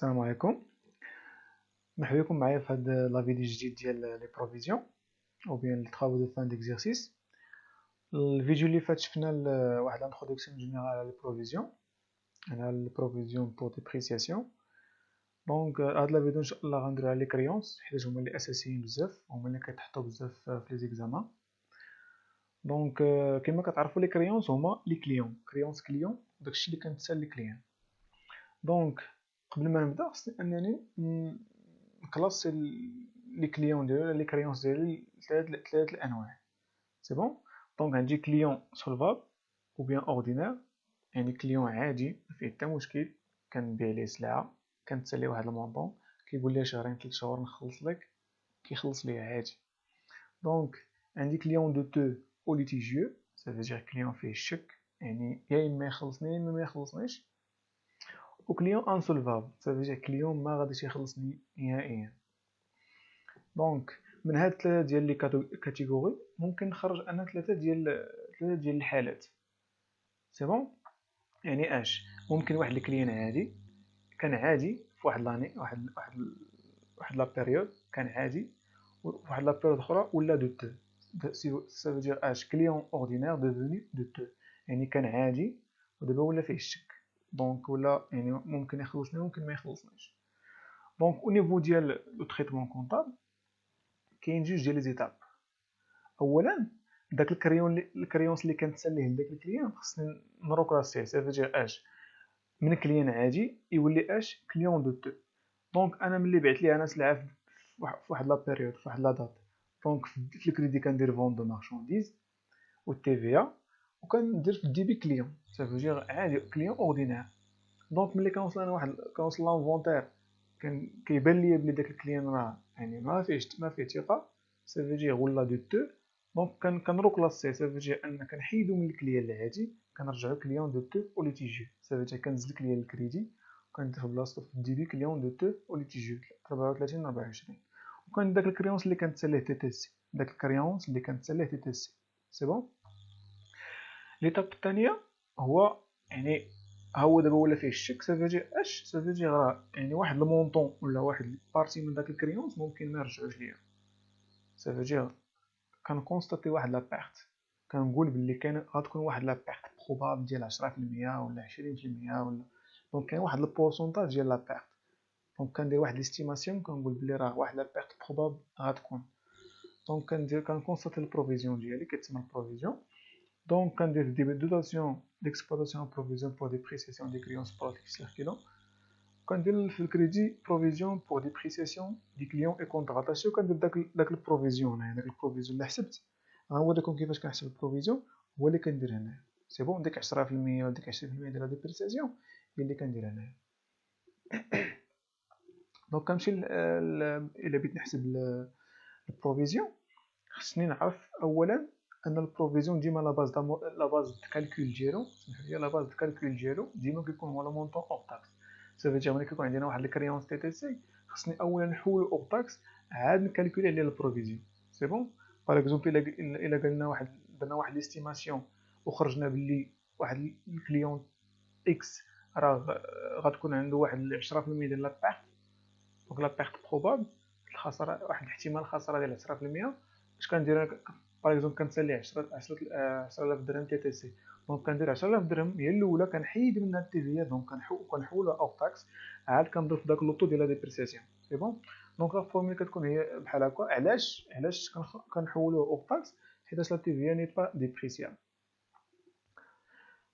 السلام عليكم. مرحبا بكم معايا في هذا لا فيديو جديد ديال لي بروفيزيون او بيان لي طرافو دو فان ديكزيرسيس. الفيديو اللي فات شفنا واحد الانتروداكسيون جينيرال على لي بروفيزيون، على لي بروفيزيون بور ديبريسياسيون. دونك هاد لا فيديو ان شاء الله غنديرو على لي كريونس حيت هما اللي اساسيين بزاف، هما اللي كيتحطوا بزاف في لي زيكزامان. دونك كما كتعرفوا لي كريونس هما لي كليون، كريونس كليون داكشي اللي كنتسال لي كليان. دونك قبل ما نبدا خصني انني نكلاسي لي كليون ديالي ولا لي كريونس ديالي ثلاث الانواع. سي بون. دونك عندي كليون سولفاب او بيان اوردينير، يعني كليون عادي ما فيه حتى مشكل، كنبيع ليه سلعه، كنتسالي واحد المونطون، كيقول لي شهرين 3 شهور نخلص لك، كيخلص ليا عادي. دونك عندي كليون دو تو او ليتيجيو، سا فيجير كليون فيه الشك، يعني يا اما يخلصني يا اما ما يخلصنيش. و كليون انسولفابل، سا فيجير كليون ما غاديش يخلصني نهائيا. دونك من هاد ثلاثه ديال لي كاتيجوري ممكن نخرج انا ثلاثه ديال الحالات. سي بون. يعني اش ممكن واحد الكليان عادي كان عادي في واحد لاني، واحد لا بيريود كان عادي، واحد لا بيريود اخرى ولا دو تو. سا فو دير اش كليون اوردينير ديفوني دو تو، يعني كان عادي ودابا ولا فيه الشك، دونك ولا يعني ممكن يخلصني ممكن ما يخلصنيش. دونك او نيفو ديال لو تريتمون كونطابل كاين جوج ديال لي زيتاب. اولا داك الكريونس اللي كنتسليه لداك الكليان خصني نروكلاسيه، سا فيجير اش من كليان عادي يولي اش كليون دو تو. دونك انا ملي بعت ليه انا سلعه في واحد لا بيريود في واحد لا دات، دونك في الكريدي كندير فون دو مارشانديز و تي في ا، وكندير في الديبي كليون، سا فيجير عادي كليون اوردينير. دونك ملي كنوصل انا كنوصل لانفونتير كيبان ليا بلي داك الكليان راه يعني ما فيه ثقه، سا فيجير ولا دو تو. دونك كنروكلاسيه، سا فيجير ان كنحيدو من الكليان العادي كنرجعو كليون دو تو او ليتيجيو، سا فيجير كنزل كليان الكريدي وكندير في بلاصتو في الديبي كليون دو تو او ليتيجيو 34 24. وكان داك الكريونس اللي كنتساليه تي تي سي، داك الكريونس اللي كنتساليه تي تي سي. سي بون. ليطاب الثانيه هو يعني هو دابا ولا فيه الشك، سا فيجير اش سا فيجير راه يعني واحد المونطون ولا واحد بارتي من داك الكريونس ممكن ما يرجعوش ليا، سا فيجير كنكونستاتي واحد لا بيرت، كنقول بلي كاين غتكون واحد لا بيرت بروبابل ديال 10% ولا 20% ولا، دونك كاين واحد البورسونتاج ديال لا بيرت. دونك كندير واحد ليستيماسيون كنقول بلي راه واحد لا بيرت بروبابل غتكون. دونك كنكونستاتي البروفيزيون ديالي كيتسمى البروفيزيون. دونك كندير دي دوتاسيون ديكسبلوطاسيون بروفيزيون بور ديبريسياسيون دي كليون سبورتيف سيركيلون، كندير في الكريدي بروفيزيون بور ديبريسياسيون دي كليون اي كونتراتاسيون. كندير داك البروفيزيون هنا، داك البروفيزيون اللي حسبت غنوريكم كيفاش كنحسب البروفيزيون، هو اللي كندير هنايا. سي بون. ديك 10% وديك 20% ديال لا ديبريسياسيون هي اللي كندير هنايا. دونك كنمشي الا بغيت نحسب البروفيزيون خصني نعرف اولا ان البروفيزيون ديما لا باز كالكول ديالو، سمحوا لي، لا باز كالكول ديالو ديما كيكون هو لو مونطون اور تاكس. سا فيجير ملي كيكون عندنا واحد الكريونس تي تي سي خصني اولا نحولو اور تاكس عاد نكالكولي عليه البروفيزيون. سي بون. باغ اكزومبل الا قلنا درنا واحد ليستيماسيون وخرجنا باللي واحد الكليون اكس راه غتكون عنده واحد 10% ديال لا بيرت، دونك لا بيرت بروبابل الخساره، واحد الاحتمال خساره ديال 10%. اش كندير؟ باغ اكزومبل كنسالي 10000 درهم تي تي سي، دونك كندير 10000 درهم هي الاولى كنحيد منها التي في، دونك كنحولها اوف تاكس، عاد كنضيف داك لوطو ديال لا ديبريسياسيون. سي بون. دونك لا فورمول كتكون هي بحال هكا. علاش كنحولوه اوف تاكس؟ حيت لا تي في ني با ديبريسيابل.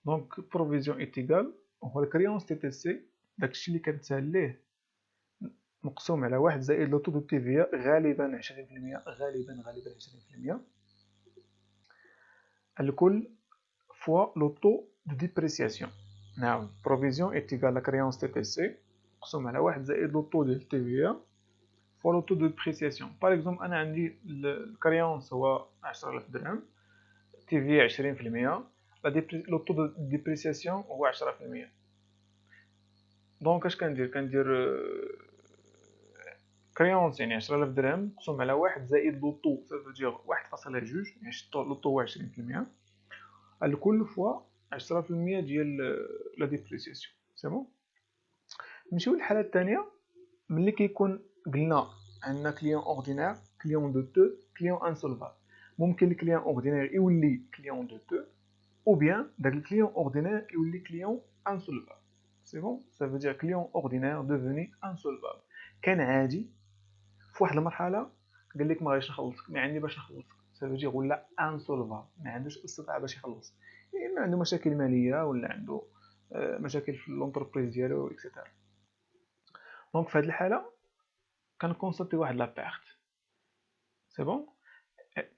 دونك بروفيزيون ايتيغال هو الكريونس تي تي سي، داكشي اللي كنتساليه مقسوم على واحد زائد لو طو دو تي في غالبا 20%، غالبا 20% الكل فوا لو طو دو ديبريسياسيون. نعم، بروفيزيون ايتيغال لا كريونس تي تي سي مقسوم على واحد زائد لو طو ديال تي في فوا لو طو دو ديبريسياسيون. باغ اكزومبل انا عندي الكريونس هو 10000 درهم، تي في 20%، لو طو دو ديبريسياسيون هو 10%. دونك اش كندير كريونس يعني 10000 درهم مقسوم على واحد زائد لوطو، سافو 1.2، يعني لوطو هو 20%، الكل فوا 10% ديال لا ديبريسياسيون. سي بون. نمشيو للحاله الثانيه. ملي كيكون قلنا عندنا كليون اوردينير، كليون دو تو، كليون انسولفابل. ممكن الكليون اوردينير يولي كليون دو تو، ou bien داك الكليون اوردينير يولي كليون انسولفابل. سي بون، ça veut dire كليون اوردينير devenu insolvable. كان عادي في واحد المرحله قال لك ما غاديش نخلصك، ما عندي باش نخلصك، ça veut dire ولا insolvable، ما عندوش استطاعه باش يخلص، يعني ما عنده مشاكل ماليه ولا عنده مشاكل في لونتربريز ديالو اكسيتيرا. دونك في هذه الحاله كنكونستاتي واحد لا بيرت. سي بون.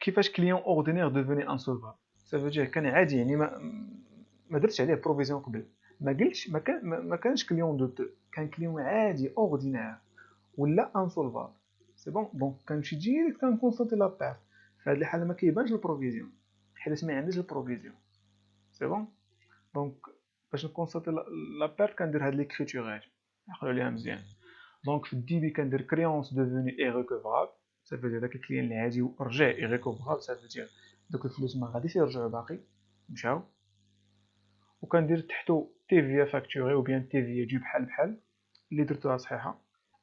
كيفاش كليون اوردينير devenu insolvable؟ ça veut dire كان عادي، يعني ما درتش عليه بروفيزيون قبل، ما قلتش، ما كانش كليون دو تو، كان كليون عادي اوردينير ولا انسولفابل. سي بون. دونك كنمشي ديريكت كنكونستاتي لا بيرت. في هذه الحاله ما كيبانش البروفيزيون حيت ما عنديش البروفيزيون. سي بون. دونك باش نكونستاتي لا بيرت كندير هاد ليكريتور هادي، عقلوا عليها مزيان. دونك في الديبي كندير كريونس ديفوني ايريكوفرابل، صافي داك الكليان العادي رجع ايريكوفرابل، صافي دوك الفلوس ما غاديش يرجعوا باقي، مشاو. وكندير تحتو تي في فاكتوري او بيان تي في دو بحال اللي درتوها صحيحه،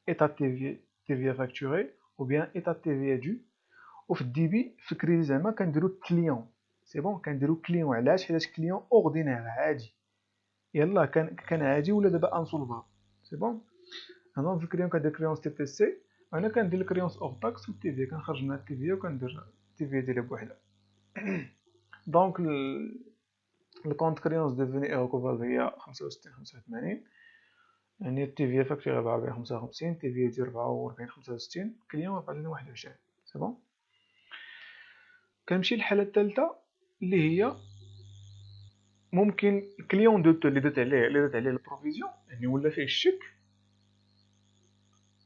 ايتا تي في فاكتوري او بيان ايتا تي في دو. وفي الديبي في الكريدي زعما كنديرو كليون. سي بون، كنديرو كليون. علاش؟ حيت كليون اوردينير عادي، يلا كان عادي ولا دابا انسولفابل. سي بون. انا في الكريون كندير كريونس تي تي سي، انا كندير الكريونس اور تاكس والتي في، كنخرج من التي في وكندير التي في ديالي بوحدها. دونك الكونت كريونس ديفيني ايركوفال هي 65 85، يعني التي في فاكتوري 455، تي في ديال 44 65، كليون 421. سي بون. كنمشي للحاله الثالثه اللي هي ممكن كليون دو تو اللي درت عليه البروفيزيون، يعني ولا فيه الشك،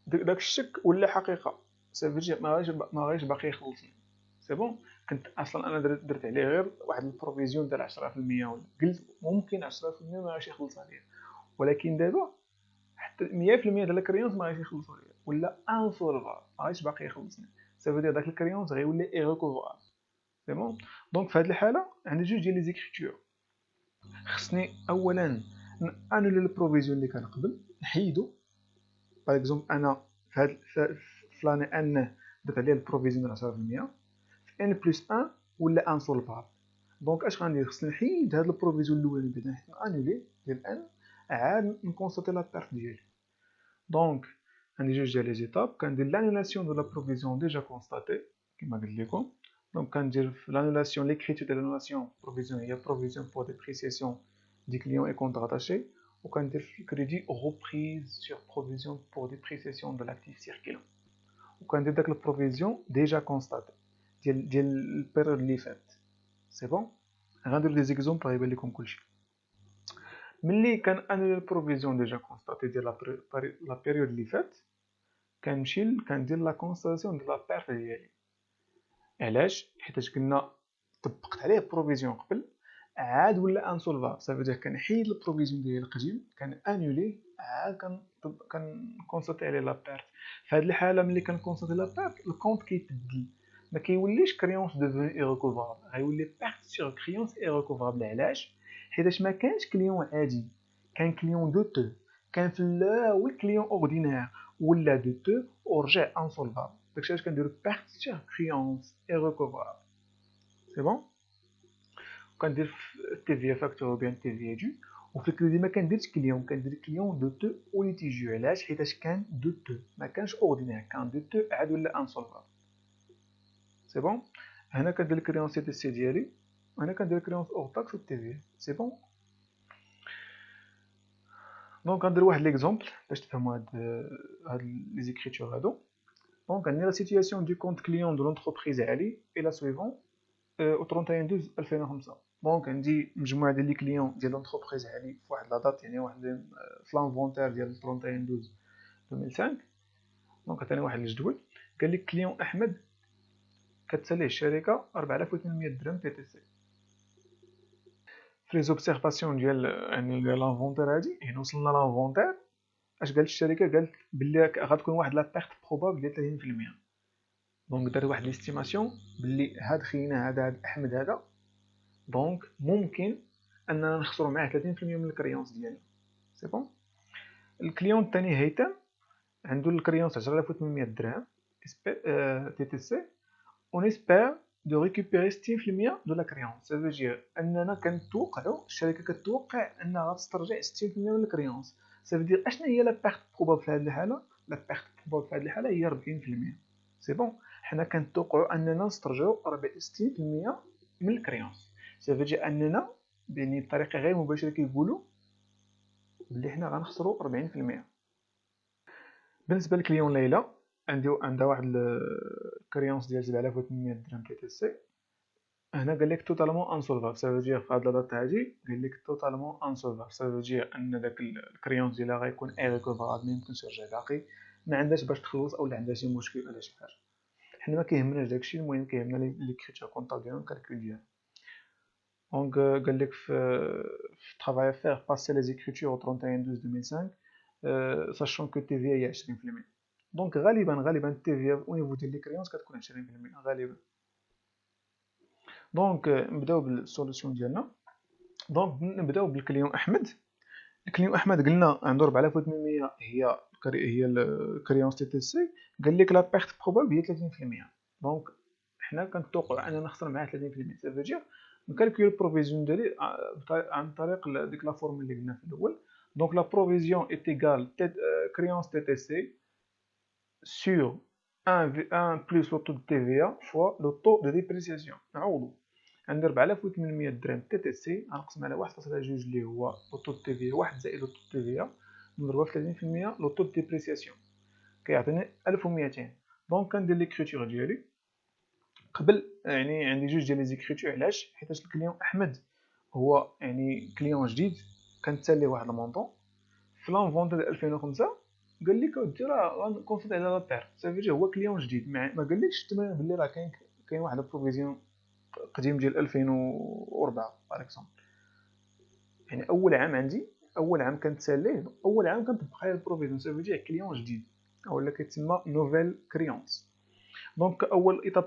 داك الشك ولا حقيقه، سافيجي ما غاديش باقي يخلصني. سي بون. كنت اصلا انا درت عليه غير واحد البروفيزيون ديال 10%، ولا قلت ممكن 10% ما غاديش يخلص عليا، ولكن دابا حتى 100% ديال الكريونس ما غاديش يخلصوا عليا، ولا انسولفابل ما غاديش باقي يخلصني، سافيدير داك الكريونس غيولي ايريكوفرابل. سي بون. دونك في هذه الحاله عندي جوج ديال لي زيكريتور. خصني اولا انولي البروفيزيون اللي كان قبل، نحيدو. باغ اكزومبل انا في لاني ان درت عليه البروفيزيون 10%، في ان بلس 1 ولا انسولفابل. دونك اش غندير؟ خصني نحيد هاد البروفيزيون الاولاني بعدا انولي ديال ان، عاد نكونستاتي لا بيرت ديالي. دونك عندي جوج ديال لي زيتاب. كندير لانولاسيون دو لا بروفيزيون ديجا كونستاتي كما قلت لكم. دونك كندير في لانولاسيون ليكريتور ديال لانولاسيون بروفيزيون هي بروفيزيون بور ديبريسياسيون دي كليون اي كونت راتاشي، وكندير في الكريدي reprise sur provision pour dépréciation de l'actif circulant، وكندير داك البروفيزيون ديجا كونستاتي ديال البيريود اللي فات. سي بون. غندير دي زيكزومبل غيبان لكم كلشي. ملي كان انولي البروفيزيون ديجا كونستاتي ديال لا بيريود اللي فات، كنمشي كندير لا كونستاتاسيون ديال لا بيرت ديالي. علاش؟ حيت قلنا طبقت عليه بروفيزيون قبل، عاد ولا انسولفابل، صافي كنحيد البروفيزيون ديالي القديم، كان انولي، عاد كنكونستاتي عليه لا بيرت. في هذه الحاله ملي كنكونستاتي لا بيرت الكونت كيتبدل، ما كيوليش كريونس ديفوني ايريكوفرابل، غيولي بيرت سيغ كريونس ايريكوفرابل. علاش؟ حيت ما كانش كليون عادي، كان كليون دو تو، كان في الاول كليون اوردينير ولا دو تو ورجع انسولفابل. داكشي علاش كنديرو بيرت سيغ كريونس ايريكوفرابل. سي بون. كندير تي في فاكتور بيان تي في دو. وفي الكريدي ما كنديرش كليون، كندير كليون دو تو او ليتيجيو. علاش؟ حيتاش كان دو تو، ما كانش اوردينير، كان دو تو عاد ولا انسولفابل. سي بون. هنا كندير الكريونس تي تي سي ديالي، وهنا كندير الكريونس اور تاكس و تي في. سي بون. دونك غندير واحد ليكزومبل باش تفهموا هاد لي زيكريتور هادو. دونك عندنا لا سيتوياسيون دو كونت كليون دو لونتربريز علي اي لا سويفون او 31/12/2005. دونك عندي مجموعه ديال لي كليون ديال لونتربريز علي في واحد لا دات، يعني واحد في لانفونتير ديال 31/12/2005. دونك عطاني واحد الجدول قال لك كليون احمد كتساليه الشركه 4800 درهم تي تي سي. في لي زوبسيرفاسيون ديال يعني لانفونتير هادي، يعني وصلنا لانفونتير اش قالت الشركه؟ قالت بلي غتكون واحد لا بيرت بروبابل ديال 30%. دونك دار واحد ليستيماسيون بلي هاد خينا هاد احمد هذا، دونك ممكن اننا نخسروا معاه 30% من الكريونس ديالنا. سي بون. الكليون الثاني هيثم عنده الكريونس 10800 درهم تي تي سي. on espère de récupérer 60% de la créance. Ça veut dire اننا كنتوقعوا الشركه كتوقع انها غتسترجع 60% من الكريونس. ça veut dire اشنا هي لا بيرت بروبابل في هذه الحاله؟ لا بيرت بروبابل في هذه الحاله هي 40%. سي بون، حنا كنتوقعوا اننا نسترجعوا 60% من الكريونس. ça veut dire اننا يعني بطريقه غير مباشره كيقولوا بلي حنا غنخسروا 40%. بالنسبه لكليون ليلى عندها واحد الكريونس ديال 7800 درهم تي تي سي. هنا قال لك توتالمون انسولفابل. سافو في هاد لا هادي قال لك توتالمون انسولفابل. سافو ان داك الكريونس ديالها غيكون ايريكوفرابل، ما يمكنش يرجع باقي، ما عندهاش باش تخلص اولا عندها شي مشكل ولا شي حاجه. حنا ما كيهمناش داكشي، المهم كيهمنا لي كريتور كونطابل ديالنا الكالكول ديالنا. دونك قال لك في travail à faire passer les écritures au 31/12/2005 sachant que TVA هي 20%. دونك غالبا التيفيا او نيفو ديال لي كريونس كتكون 20% غالبا. دونك نبداو بالسوليسيون ديالنا. دونك نبداو بالكليون احمد. الكليون احمد قلنا عنده 4800 هي الكريونس تي تي سي. قال لك لا بيرت بروبابل هي 30%. دونك حنا كنتوقعوا اننا نخسر معاه 30%. سافو دير نكالكول البروفيزيون ديالي عن طريق ديك لا فورمول اللي قلنا في الاول. دونك لا بروفيزيون ايت ايغال كريونس تي تي سي sur 1 plus le taux de TVA fois le taux de dépréciation. نعوضو عندي 4800 درهم تي تي سي غنقسم على 1.2 اللي هو لو طو دو تي في 1 زائد لو طو دو تي في نضربها في 30% لو طو دو ديبريسياسيون كيعطيني 1200. دونك كندير ليكريتور ديالي قبل، يعني عندي جوج ديال لي زيكريتور. علاش؟ حيت الكليون احمد هو يعني كليون جديد كنتساليه واحد المونطون في لانفونت ديال 2005. قال لك اودي راه غنكونسيطي على لا بير. سافيرجي هو كليون جديد، ما قالكش تما بلي راه كاين واحد البروفيزيون قديم ديال 2004 باغ اكزومبل. يعني اول عام كنتساليه، اول عام كنطبق عليه البروفيزيون. سافيرجي كليون جديد اولا كيتسمى نوفيل كريونس. دونك اول ايطاب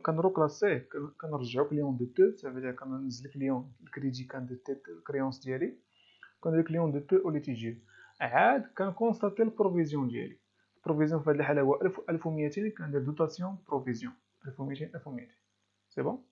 كنروكلاسيه، كنرجعو كليون دو تو. سافيرجي كننزل كليون الكريدي كان دو تيت الكريونس ديالي، كندير كليون دو تو او ليتيجيو. عاد كنكونستاتي البروفيزيون ديالي. البروفيزيون في هذه الحاله هو 1200. كندير دوتاسيون بروفيزيون 1200. سي بون.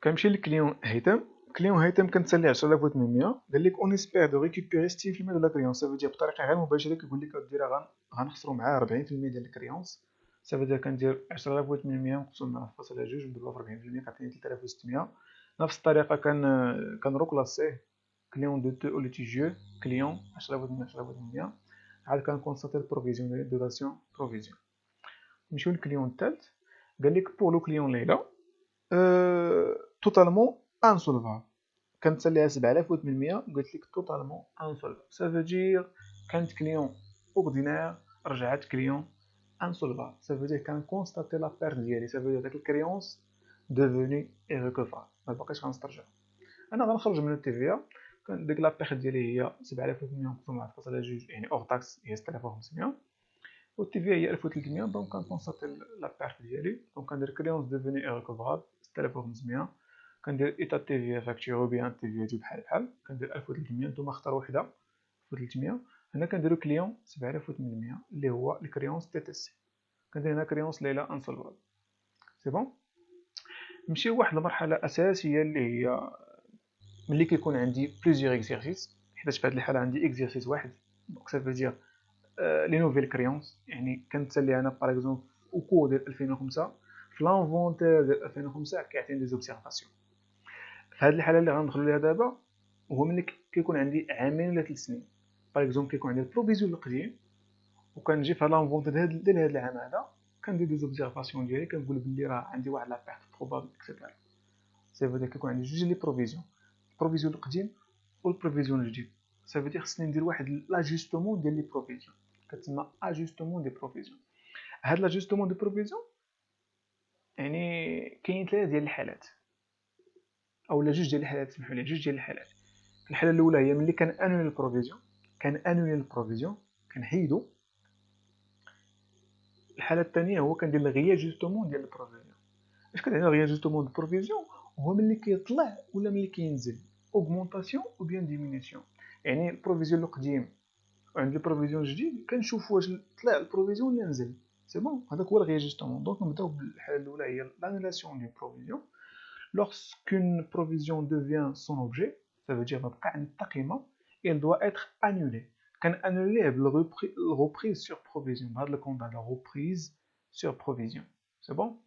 كنمشي للكليون هيثم. كليون هيثم كنتسالي 10800. قال لك اون اسبير دو ريكوبيري 60% دو لا كريونس. سافو دير بطريقه غير مباشره كيقول لك اودي راه غنخسروا معاه 40% ديال الكريونس. سافو دير كندير 10800 نقسم مع 1.2 نضربها في 40% كتعطيني 3600. نفس الطريقه كنروكلاسيه كليون دو تو او ليتيجيو كليون 10800. عاد كنكونستاتي البروفيزيون ديال دوتاسيون بروفيزيون. نمشيو للكليون الثالث. قال لك بور لو كليون ليلى توتالمون انسولفابل. كنتساليها 7800. قلت لك توتالمون انسولفابل. سافو دير كانت كليون اوردينير رجعت كليون انسولفابل. سافو دير كنكونستاتي لا بيرت ديالي. سافو دير داك الكريونس ديفوني ايريكوفرابل، ما باقيش غنسترجع. انا غنخرج من التيفيا. كان ديك لا بيرت ديالي هي 7800 نقسم على 1.2 يعني اور تاكس هي 6500 والتيفيا هي 1300. دونك كنكونستاتي لا بيرت ديالي. دونك كندير كريونس ديفوني ايريكوفرابل 6500. كندير ايتا تيفيا فاكتورو بيان تيفيا ديال بحال كندير 1300. نتوما اختاروا وحده 1300. هنا كنديرو كليون 7800 اللي هو الكريونس تي تي سي. كندير هنا كريونس ليلى انسولفابل. سي بون. نمشيو واحد المرحله اساسيه اللي هي ملي كيكون عندي بليزيور اكزيرسيس. حيت في هذه الحاله عندي اكزيرسيس واحد. دونك سافو دير لي نوفيل كريونس. يعني كنتسالي انا باغ اكزومبل او كور ديال 2005 في لانفونتير ديال 2005 كيعطيني دي زوبسيرفاسيون. في هذه الحاله اللي غندخلوا ليها دابا هو ملي كيكون عندي عامين ولا 3 سنين. باغ اكزومبل كيكون عندي البروفيزيون القديم وكنجي في لانفونتير ديال هذا العام هذا كندير دي زوبسيرفاسيون ديالي. كنقول بلي راه عندي واحد لا بيرت بروبابل اكسيتيرا. سافو دير كيكون عندي جوج لي بروفيزيون، البروفيزيون القديم والبروفيزيون الجديد. سافو دير خصني ندير واحد لاجوستمون ديال لي بروفيزيون كتسمى اجوستمون دي بروفيزيون. هاد لاجوستمون دي بروفيزيون يعني كاين ثلاثه ديال الحالات اولا جوج ديال الحالات. سمحوا لي، جوج ديال الحالات. الحاله الاولى هي ملي كنانولي البروفيزيون كنحيدو. الحاله الثانيه هو كندير الرياجوستمون ديال البروفيزيون. اش كتعني الرياجوستمون ديال البروفيزيون؟ هو ملي كيطلع ولا ملي كينزل اوغمونطاسيون او بيان ديمينيسيون. يعني البروفيزيون القديم وعند البروفيزيون الجديد كنشوف واش طلع البروفيزيون ولا نزل. سي بون، هذاك هو الريجستمون. دونك نبداو بالحاله الاولى هي l'annulation d'une provision. Lorsqu'une provision devient son objet, ça veut dire ما بقى عند القيمه، elle doit être annulée. كنانوليه بالريبريز sur provision. بهذا الكونت هذا reprise sur provision. سي بون.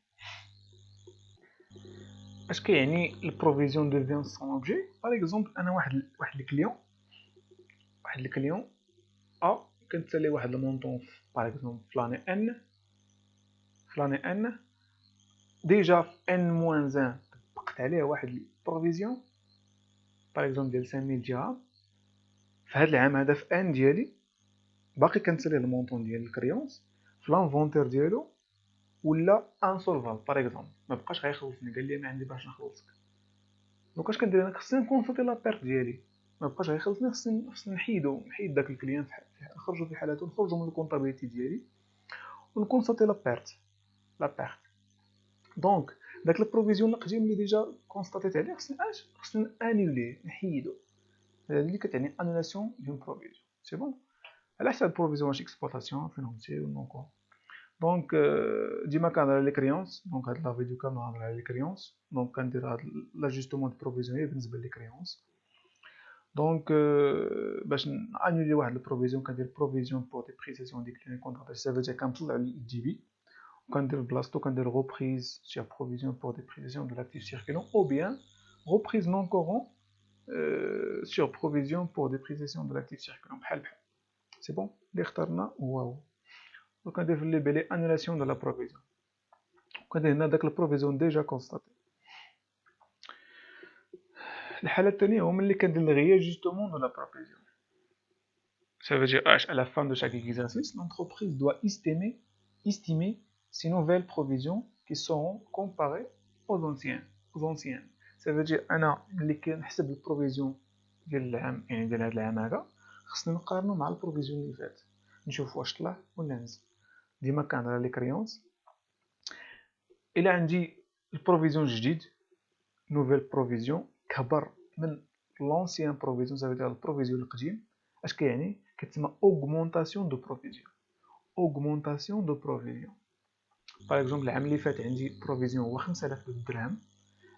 اش كيعني البروفيزيون devient son objet؟ باغ اكزومبل انا واحد الكليون كنتسالي واحد المونطون باغ اكزومبل فلاني ان ديجا في ان موان 1 طبقت عليه واحد البروفيزيون باغ اكزومبل ديال 5000 درهم. في هذا العام هذا في ان ديالي باقي كنتسالي المونطون ديال الكريونس في لانفونتير ديالو ولا انسولفال باغ اكزومبل، ما بقاش غيخلصني، قال لي ما عندي باش نخلصك. دونك اش كندير انا؟ خصني نكونسطي لا بيرت ديالي، ما بقاش غيخلصني، خصني نحيد داك الكليان، نخرجو في حالته، نخرجو من الكونطابيليتي ديالي ونكونسطي لا بيرت. دونك داك البروفيزيون القديم اللي ديجا كونستاتيت عليه خصني انوليه، نحيدو. هذه اللي كتعني انولاسيون دون بروفيزيون. سي بون. على حسب البروفيزيون واش اكسبلوطاسيون فينونسي ولا نون. دونك ديما كنهضر على لي كريونس. دونك هاد لا فيديو كامل نهضر على لي كريونس. دونك كندير هاد لاجوستمون دو بروفيزيون بالنسبه لي كريونس. دونك باش انولي واحد البروفيزيون كندير بروفيزيون بور دي بريسيسيون دي كليون كونطرا، سافيتي كنطلع الدي بي وكندير بلاصتو كندير reprise sur provision pour des prévisions de l'actif circulant ou bien reprise non courant sur provision pour des prévisions de l'actif circulant. بحال سي بون. اللي اخترنا هو وكندير في اللي بيلي annulation de la provision. وكندير هنا داك البروفيزيون ديجا كونستاتي. الحالة الثانية هو ملي كندير الرياجستمون دو لا بروفيزيون. Ça veut dire à la fin de chaque exercice, l'entreprise doit estimer ces nouvelles provisions qui seront comparées aux anciennes. Ça veut dire أنا ملي كنحسب البروفيزيون ديال العام، يعني ديال هاد العام هذا، خصني نقارنو مع البروفيزيون اللي فات، نشوف واش طلع ولا نزل. ديما كنهضر على لي كريونس. إلا عندي البروفيزيون جديد، نوفيل بروفيزيون كبر من لونسيان بروفيزيون، ça veut dire البروفيزيون القديم، اش كيعني؟ كتسمى augmentation de provision. augmentation de provision. باغ اكزومبل العام اللي فات عندي بروفيزيون هو 5000 درهم،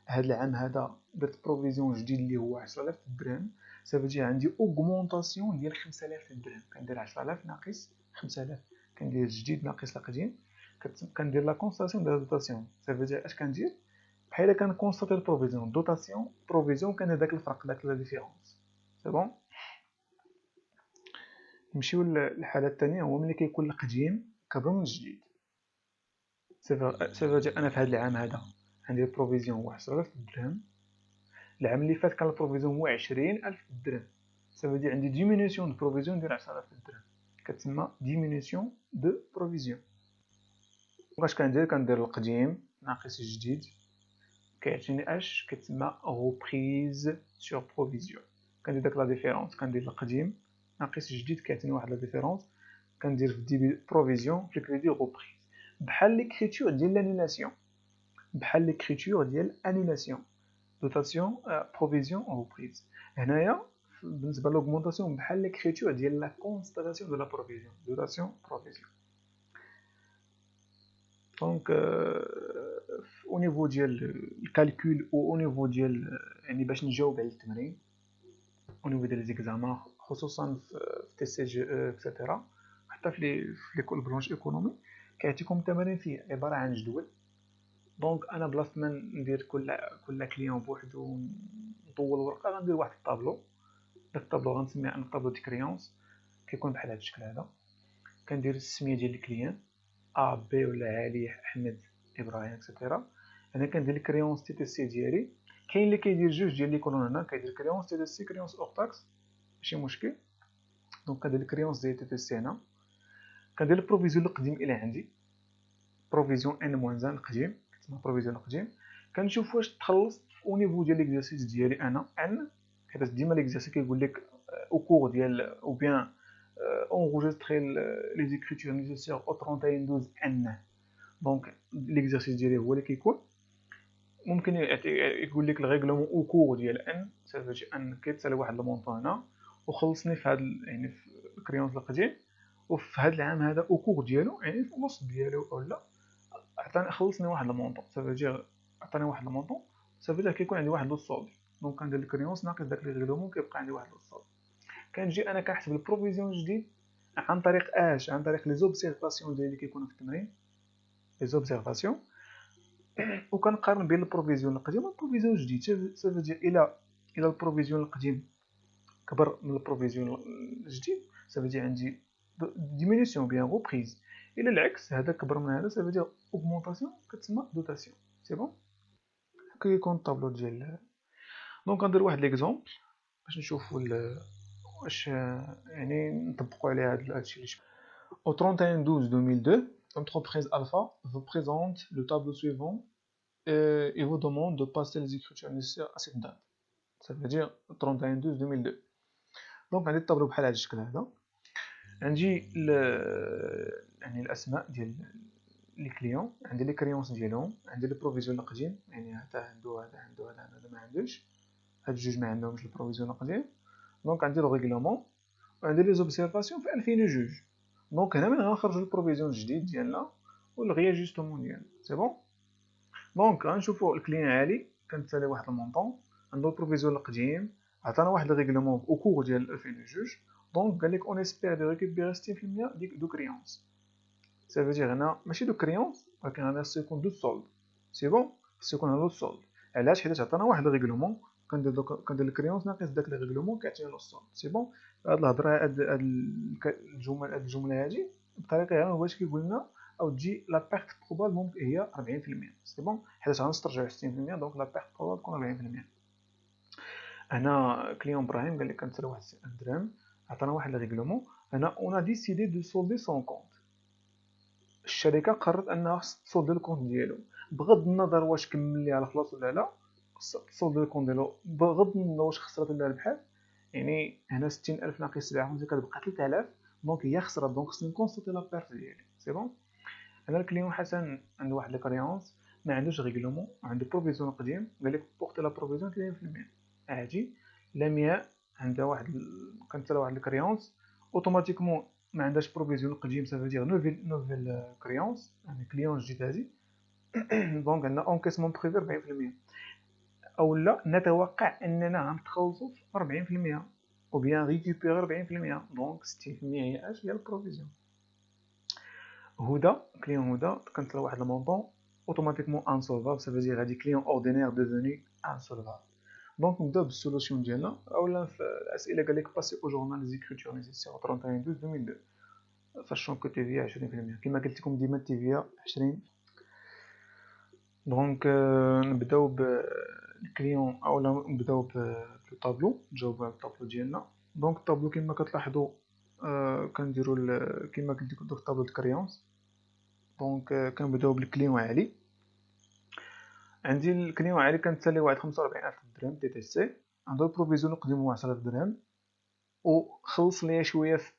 هاد العام هذا درت بروفيزيون جديد اللي هو 10000 درهم، سافيتي عندي augmentation ديال 5000 درهم. كندير 10000 ناقص 5000، كندير الجديد ناقص القديم، كندير لا كونستاسيون ديال دوتاسيون. سافيتي اش كندير؟ بحال كنكونستاتي البروفيزيون دوتاسيون بروفيزيون، كان داك الفرق، داك لا ديفيرونس. سي بون. نمشيو للحالة الثانية، هو ملي كيكون القديم كبر من الجديد. سافا أنا في هذا العام هذا عندي البروفيزيون هو 10000 درهم، العام اللي فات كان البروفيزيون هو 20000 درهم، سافا عندي ديمينيسيون دو بروفيزيون ديال 10000 درهم، كتسمى ديمينيسيون دو بروفيزيون. واش كندير القديم ناقص الجديد، كيعطيني اش كتسمى روبريز سور بروفيزيون. كندير داك لا ديفيرونس، كندير القديم ناقص الجديد كيعطيني واحد لا ديفيرونس، كندير في الديبي بروفيزيون في الكريدي روبريز. بحال ليكريتور ديال لانولاسيون، بحال ليكريتور ديال انولاسيون، دوتاسيون بروفيزيون روبريز. هنايا بالنسبه لوغمونطاسيون بحال ليكريتور ديال لا كونستاتاسيون دو لا بروفيزيون، دوتاسيون بروفيزيون. دونك او نيفو ديال الكالكول او نيفو ديال يعني باش نجاوب على التمرين او نيفو ديال لي زيكزامان، خصوصا في تي سي جي اكسيتيرا، حتى في ليكول برونش ايكونومي كيعطيكم التمارين فيه عباره عن جدول. دونك انا بلاصه ما ندير كل كليون بوحدو نطول ورقه، غندير واحد الطابلو. داك الطابلو غنسميه ان طابلو دي كريونس، كيكون بحال هذا الشكل هذا. كندير السميه ديال الكليان ا بي ولا علي احمد ابراهيم اكسيتيرا. انا كندير الكريونس تي تي سي ديالي. كاين اللي كيدير جوج ديال لي كولون هنا، كيدير كريونس تي تي سي كريونس اور تاكس، ماشي مشكل. دونك كندير الكريونس ديال تي تي سي هنا، كندير البروفيزيون القديم الى عندي بروفيزيون ان موان ان القديم، كتسمى بروفيزيون القديم. كنشوف واش تخلصت او نيفو ديال ليكزارسيس ديالي انا ان، حيت ديما ليكزارسيس كيقول لك او كور ديال او بيان enregistrer les écritures nécessaires au 31/12 ان. دونك ليكزارسيس ديالي هو اللي كيكون ممكن يقول لك الريغلومون او كور ديال ان، سافيتي ان كيتسالي واحد المونطون هنا وخلصني في هذا يعني في الكريونس القديم، وفي هذا العام هذا او كور ديالو يعني في الوسط ديالو ولا عطاني خلصني واحد المونطون، سافو عطاني واحد المونطون، سافو كيكون عندي واحد لو سولد. دونك كندير الكريونس ناقص داك لي ريغلومون كيبقى عندي واحد لو سولد. كنجي انا كنحسب البروفيزيون الجديد عن طريق اش؟ عن طريق لي زوبسيرفاسيون ديالي كيكونوا في التمرين، لي زوبسيرفاسيون، وكنقارن بين البروفيزيون القديم والبروفيزيون الجديد. سافو الى البروفيزيون القديم كبر من البروفيزيون الجديد، سافو عندي ديمينيسيون بيان غوبريز. الى العكس هذا كبر من هذا، سافو اوغمونطاسيون كتسمى دوتاسيون. سي بون. هكا يكون الطابلو ديال. دونك غندير واحد ليكزومبل باش نشوفوا واش يعني نطبقوا عليه هادشي اللي شفنا. Au 31/12/2002, l'entreprise Alpha vous présente le tableau suivant et vous demande de passer les écritures nécessaires à cette date. Ça veut dire 31/12/2002. دونك عندي الطابلو بحال هذا الشكل هذا. عندي يعني الاسماء ديال لي كليون، عندي لي كريونس ديالهم، عندي لي بروفيزيون القديم يعني هذا عنده هذا ما عندوش، هاد الجوج ما عندهمش البروفيزيون القديم. دونك عندي لو ريغلومون وعندي لي زوبسيرفاسيون في 2002. دونك هنا من غنخرجوا البروفيزيون الجديد ديالنا والغياجستمون ديالنا. سي بون. دونك غنشوفوا الكليان عالي كنتسالي واحد المونطون، عنده البروفيزيون القديم، عطانا واحد الريغلومون او كور ديال 2002. دونك قال لك اون اسبير دو ريكوبيري 60% ديك دو كريونس. Ça veut dire هنا ماشي دو كريونس ولكن هنا خصو يكون دو سولد. سي بون، خصو يكون هذا السولد. علاش؟ حيت عطانا واحد الريغلومون، كندير الكريونس ناقص داك الريغلومون كيعطينا السولد. سي بون. هاد الهضره هاد الجمله هادي بطريقه غير باش كيقول لنا او تجي لا بيرت بروبال ممكن هي 40%. سي بون، حيت غنسترجعو 60% دونك لا بيرت بروبال تكون 40%. هنا كليون ابراهيم قال لك كنسالي واحد 1 درهم، عطانا واحد الريغلومون. هنا اون ديسيدي دو سولدي سون كونت. الشركه قررت انها خص تصولد الكونت ديالو بغض النظر واش كمل ليها الخلاص ولا لا. تصولد الكونت ديالو بغض النظر واش خسرت ولا ربحات. يعني هنا 60000 ناقص 57 كتبقى 3000. دونك هي خسرت، دونك خصني نكونستاتي لا بيرت ديالي. سي بون. هنا الكليون حسن عنده واحد ليكريونس ما عندوش ريغلومون وعنده بروفيزيون قديم، قال لك بوغتي لا بروفيزيون 30%. عادي. لمياء عندها واحد كانت واحد الكريونس اوتوماتيكمون ما عندهاش بروفيزيون قديم، سافو دير نوفيل كريونس يعني كليون جديد هادي. دونك عندنا اونكيسمون بريفي 40%. او لا نتوقع اننا غنتخلصوا في 40% او بيان ريكوبيري 40%. دونك 60% هي اش؟ هي البروفيزيون. هدى كليون هدى كانت واحد المونطون اوتوماتيكمون انسولفابل، سافو دير هادي كليون اوردينير ديفوني انسولفابل. دونك نبداو بالسولوسيون ديالنا. اولا في الاسئله قال لك باسي او جورنال لي زيكريتور نيسيسير 31/12/2002 ساشون كو تي في 20%. كما قلت لكم ديما تي في 20. دونك نبداو بالكليون اولا نبداو بالطابلو، نجاوبو على الطابلو ديالنا. دونك الطابلو كما كتلاحظوا كنديروا كما قلت لكم دوك الطابلو د كريونس. دونك كنبداو بالكليون عالي. عندي الكليون عالي كنتسالي واحد 45000 درهم دي تي سي، عنده البروفيزيون قديم هو 10000 درهم وخلص ليا شويه في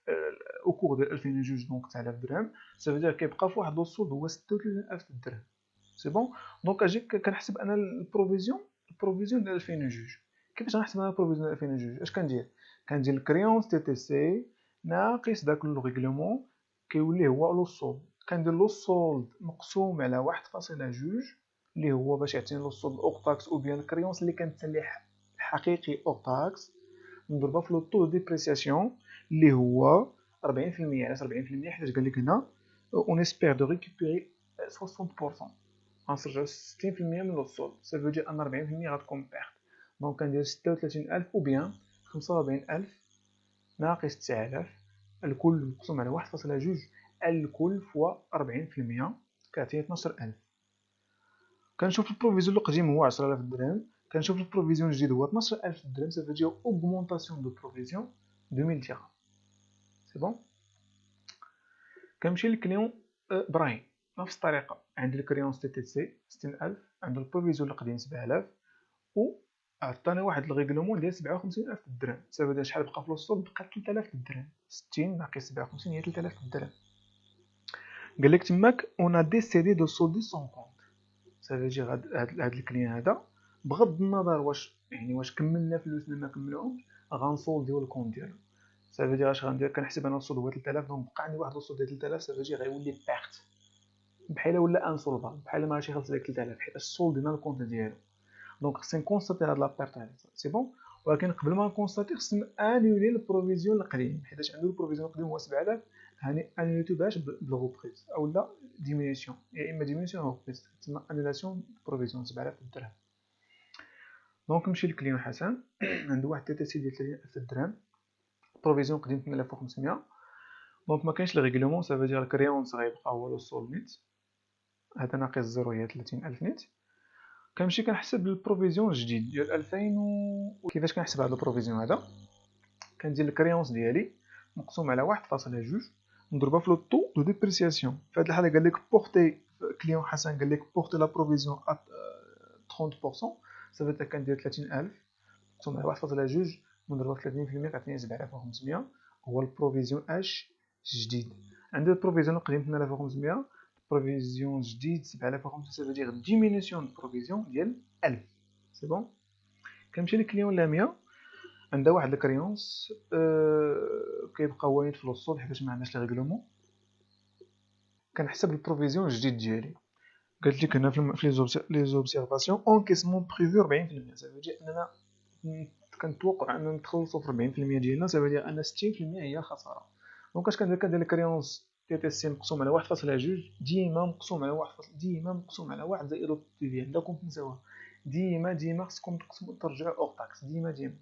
او كور ديال 2002. دونك 9000 درهم، سافو دير كيبقى في واحد الوصول هو 36000 درهم. سي بون. دونك اجي كنحسب انا البروفيزيون ديال 2002. كيفاش غنحسب انا البروفيزيون ديال 2002؟ اش كندير الكريونس تي تي سي ناقص داك لو ريغلومون كيولي هو لو سولد. كندير لو سولد مقسوم على 1.2 اللي هو باش يعطيني لو سولد اوغ تاكس او بيان الكريونس اللي كنتسلي حقيقي اوغ تاكس نضربها في لو طو ديبريسياسيون اللي هو 40%. علاش 40%؟ حيت قال لك هنا اون اسبير دو ريكوبيري 60%. غنسترجعو 60% من لو سولد، سافو دير ان 40% غتكون بيرت. دونك كندير 36000 او بيان 45000 ناقص 9000 الكل مقسوم على 1.2 الكل فوا 40% كيعطيني 12000. كنشوف البروفيزيون القديم هو 10000 درهم، كنشوف البروفيزيون الجديد هو 12000 درهم، سافو دير اوغمونطاسيون دو بروفيزيون 2000 درهم. سي بون. كنمشي للكليون ابراهيم نفس الطريقه. عندي الكريونس تي تي سي 60000، عنده البروفيزيون القديم 7000 و عطاني واحد الريغلومون ديال 57000 درهم. سافو دير شحال بقى في الوسط؟ بقى 3000 درهم. 60 ناقص 57 هي 3000 درهم. قال لك تماك اون ديسيدي دو سولدي سون كونت. سافو دير هاد الكليان هذا بغض النظر واش كملنا فلوسنا ما كملوهمش غنسولديو الكونت ديالو. سافو دير اش غندير؟ كنحسب انا السولد هو 3000، دونك بقى عندي واحد السولد ديال 3000، سافو دير غيولي بيرت بحال ولا انسولفابل، بحال ما غاديش يخلص لك 3000 حيت سولدينا الكونت ديالو. دونك خصني نكونستاتي هاد لا بيرت هادي سي بون. ولكن قبل ما نكونستاتي خصني انولي البروفيزيون القديم، حيت عنده البروفيزيون القديم هو 7000، هاني انوليتو باش بالغوبريز اولا ديمينيسيون، يا اما ديمينيسيون او غوبريز، تسمى انولاسيون بروفيزيون 7000 درهم. دونك نمشي للكليون حسن عنده واحد تي تي سي ديال 30000 درهم، بروفيزيون قديم 8500. دونك ما كاينش الريغلومون، سافو دير الكريونس غيبقى هو لو سول نيت، هذا ناقص زيرو هي 30000 نيت. كنمشي كنحسب البروفيزيون الجديد ديال 2000 كيفاش كنحسب هذا البروفيزيون هذا؟ كندير الكريونس ديالي مقسوم على 1.2 نضربها في لو طو دو ديبريسياسيون. في هذه الحاله قال لك بورتي كليون حسن قال لك بورتي لا بروفيزيون 30%، صافي كندير 30000 مقسوم على 1.2 نضربها في 30% كتعطيني 7500 هو البروفيزيون اش جديد. عندي البروفيزيون القديم 8500، بروفيزيون جديد 7500، سافو دير ديمينيسيون بروفيزيون ديال 1000 سي بون. كنمشي للكليون لاميا عندها واحد الكريونس كيبقى هو نيت في الوسط حيت ما عندناش لي ريغلومون. كنحسب البروفيزيون الجديد ديالي، قالت لك هنا في لي زوبسيرفاسيون اونكيسمون بريفو 40%، سافو دير اننا كنتوقع اننا نتخلصوا في 40% ديالنا، سافو دير ان 60% هي الخساره. دونك اش كندير الكريونس تي تي سي مقسوم على 1.2 ديما مقسوم على 1 ديما مقسوم على 1 زائد تي في عندكم تنساوها، ديما خصكم ترجعوا اور تاكس ديما.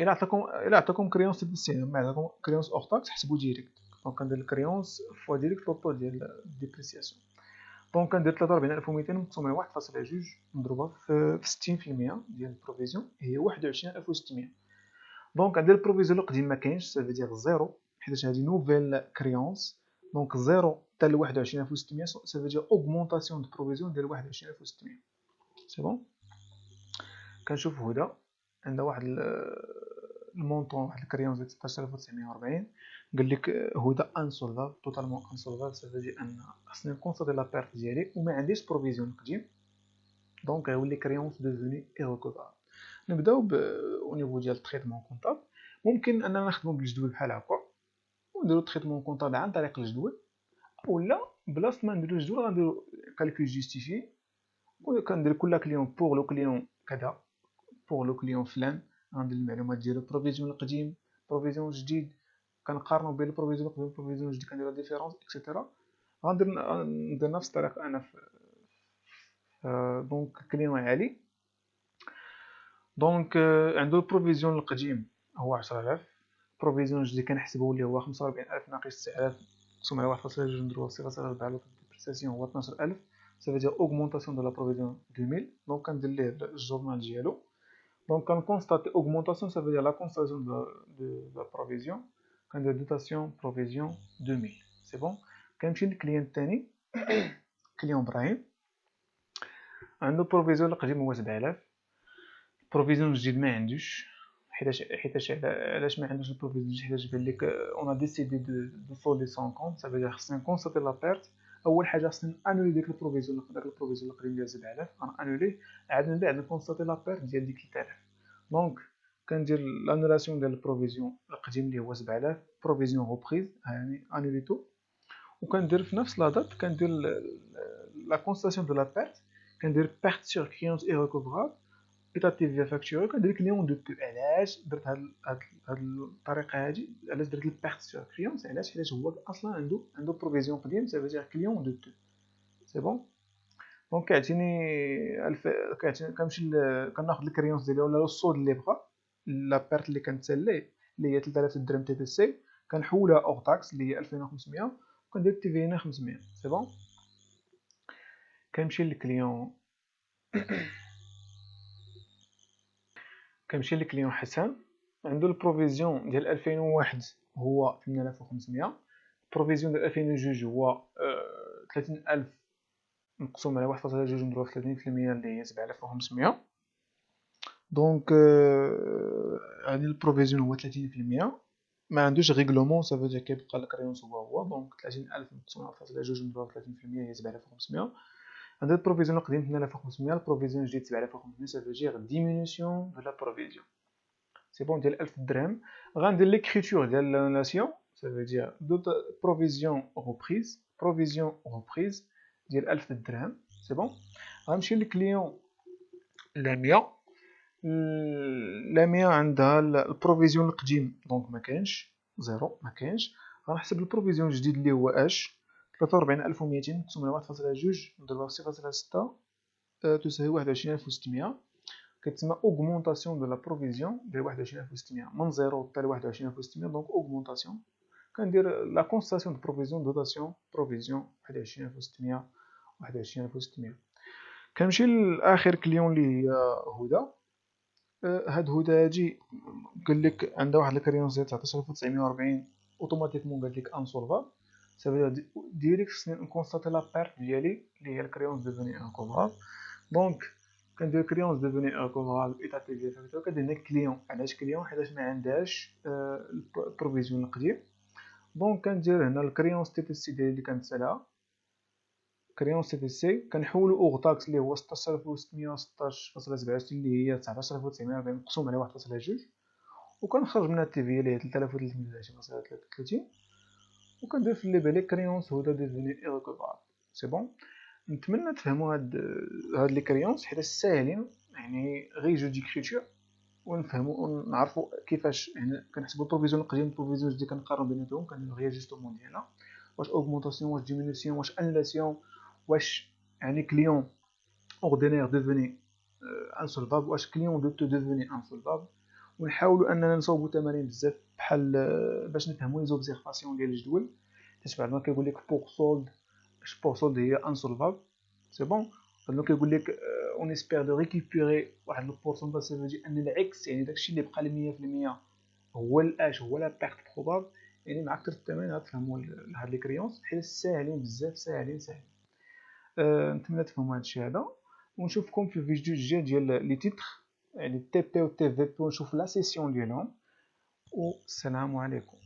الا عطاكم كريونس تي تي سي ما عطاكم كريونس اور تاكس حسبوا ديريكت. دونك كندير الكريونس فوا ديريكت لوطو ديال الديبريسياسيون. دونك كندير 43200 مقسوم على 1.2 نضربها في 60% ديال البروفيزيون هي 21600. دونك عندي البروفيزيون القديم ما كاينش، سافو دير زيرو حيت هذه نوفيل كريونس. دونك زيرو حتى ل 21600 سافو دير اوغمونطاسيون دو بروفيزيون ديال 21600 سي بون. كنشوف هدى عندها واحد المونطون واحد الكريونس ديال 16940، قال لك هدى انسولفابل توتالمون انسولفابل، سافو دير ان خصني نكونسيدير لا بيرت ديالي وما عنديش بروفيزيون قديم، دونك غيولي كريونس ديفوني ايريكوفابل. نبداو او نيفو ديال التريتمون كونطابل. ممكن اننا نخدمو بالجدول بحال هكا ونديرو التريتمون كونطابل عن طريق الجدول، اولا بلاصه ما نديرو الجدول غنديرو كالكول جوستيفي وكندير كل كليون بوغ لو كليون كذا بوغ لو كليون فلان، غندير المعلومات ديالو بروفيزيون القديم بروفيزيون جديد كنقارنو بين البروفيزيون القديم والبروفيزيون الجديد كندير لا ديفيرونس اكسيتيرا. ندير نفس الطريقه انا في دونك كليون عالي. دونك عنده البروفيزيون القديم هو 10000، البروفيزيون الجديد كنحسبو اللي هو 45000 ناقص 9000 مقسوم على 1.2 نضربو في 0.4 لو بريستاسيون هو 12000، سافو دير اوغمونطاسيون دو لا بروفيزيون 2000. دونك كندير ليه الجورنال ديالو، دونك كنكونستاتي اوغمونطاسيون سافو دير لا كونستاتاسيون دو لا بروفيزيون، كندير دوتاسيون بروفيزيون 2000 سي بون. كنمشي للكليان الثاني كليون ابراهيم عنده البروفيزيون القديم هو 7000، البروفيزيون الجديد ما عندوش حيتاش علاش ما عندوش البروفيزيون الجديد؟ حيتاش قال لك اون ا ديسيدي دو سولدي سون كونت، سافو دير خصني نكونستاتي لا بيرت. اول حاجه خصني انولي ديك البروفيزيون القديم ديال 7000 انولي، عاد من بعد نكونستاتي لا بيرت ديال ديك 3000. دونك كندير لانولاسيون ديال البروفيزيون القديم اللي هو 7000 بروفيزيون غوبريز يعني انوليتو، وكندير في نفس لا دات كندير لا كونستاتاسيون دو لا بيرت، كندير بيرت سور كريونس ايريكوفرابل ايتاتيف فيا فاكتوري، كندير كليون دو بو. علاش درت هاد الطريقه هادي؟ علاش درت البيرت سور كريونس؟ علاش؟ حيت هو اصلا عنده بروفيزيون قديم، سافو دير كليون دو بو سي بون. دونك كنمشي كناخد الكريونس ديالي ولا الصود اللي بغا لا بيرت اللي كنتساليه اللي هي 3000 درهم تي تي سي، كنحولها اور تاكس اللي هي 2500 وكندير تي في هنا 500 سي بون. كنمشي للكليون كنمشي حسن عنده البروفيزيون ديال 2001 هو 8500، البروفيزيون ديال 2002 هو 30000 مقسوم على 1.2 نضرب في 30% اللي هي 7500. دونك هادي البروفيزيون هو 30%، ما عندوش ريغلومون سافو دير كيبقى الكريونس هو دونك 30000 مقسوم على 1.2 نضرب في 30% هي 7500. عندنا البروفيزيون القديم 8500، البروفيزيون الجديد 7500، سافو دير ديمينيسيون دو لا بروفيزيون سي بون ديال 1000 درهم. غندير ليكريتور ديال لا ناسيون، سافو دير بروفيزيون غوبريز ديال 1000 درهم. سي بون. غنمشي للكليون لاميا. لاميا عندها البروفيزيون القديم دونك ما كاينش، زيرو ما كاينش. غنحسب البروفيزيون الجديد اللي هو اش 43200 نقسم على 1.2 نضربها في 0.6 تساوي 21600. كتسمى اوغمونطاسيون دو لا بروفيزيون ديال 21600 من 0 حتى ل 21600. دونك اوغمونطاسيون كندير لا كونستاسيون دو بروفيزيون دوطاسيون بروفيزيون 21600 21600. كنمشي لاخر كليون اللي هي هدى. هاد هدى هادي قال لك عندها واحد الكريونس ديال 19940 اوتوماتيكمون قال لك انسولفابل. سافو ديريكت خصني نكونستاتي لا بيرت ديالي اللي هي الكريونس ديفوني انكوفرابل. دونك كندير كريونس ديفوني انكوفرابل ايتا تي في فاكتور. كندير هنا كليون. علاش كليون؟ حيت ما عندهاش البروفيزيون القديم. دونك كندير هنا الكريونس تي في سي ديالي اللي كنتسالها كريونس تي في سي كنحولو اوغ اللي هو 16616.67 اللي هي 19940 مقسوم على 1.2 وكنخرج منها التي في اللي هي 3320.33 وكندير في اللي بالي كريونس هدى ديفوني ايركوفرابل. سي بون. نتمنى تفهموا هاد لي كريونس حيت ساهلين، يعني غير جو ديكريتور ونفهموا ونعرفوا كيفاش يعني كنحسبوا البروفيزيون القديم والبروفيزيون الجديد كنقارنوا بيناتهم كنديروا رياجستمون ديالها واش اوغمونطاسيون واش ديمينيسيون واش انلاسيون واش يعني كليون اوردينير ديفوني انسولفابل واش كليون دو ديفوني انسولفابل. ونحاولوا اننا نصاوبوا تمارين بزاف بحال باش نفهموا لي زوبزيرفاسيون ديال الجدول. حيت بعد ما كيقول لك بور سولد اش بور سولد هي انسولفابل. سي بون. دونك كيقول لك اون اسبير دو ريكوبيري واحد البورسونتاج سيفيجي ان العكس يعني داكشي اللي بقى ل 100% هو الاش هو لا بيرت بروبابل. يعني مع اكثر التمارين غتفهموا هاد لي كريونس حيت ساهلين بزاف ساهلين. نتمنى تفهموا هادشي هذا ونشوفكم في الفيديو الجاي ديال لي تيتر يعني تي بي و تي في بي ونشوف لا سيسيون ديالهم والسلام عليكم.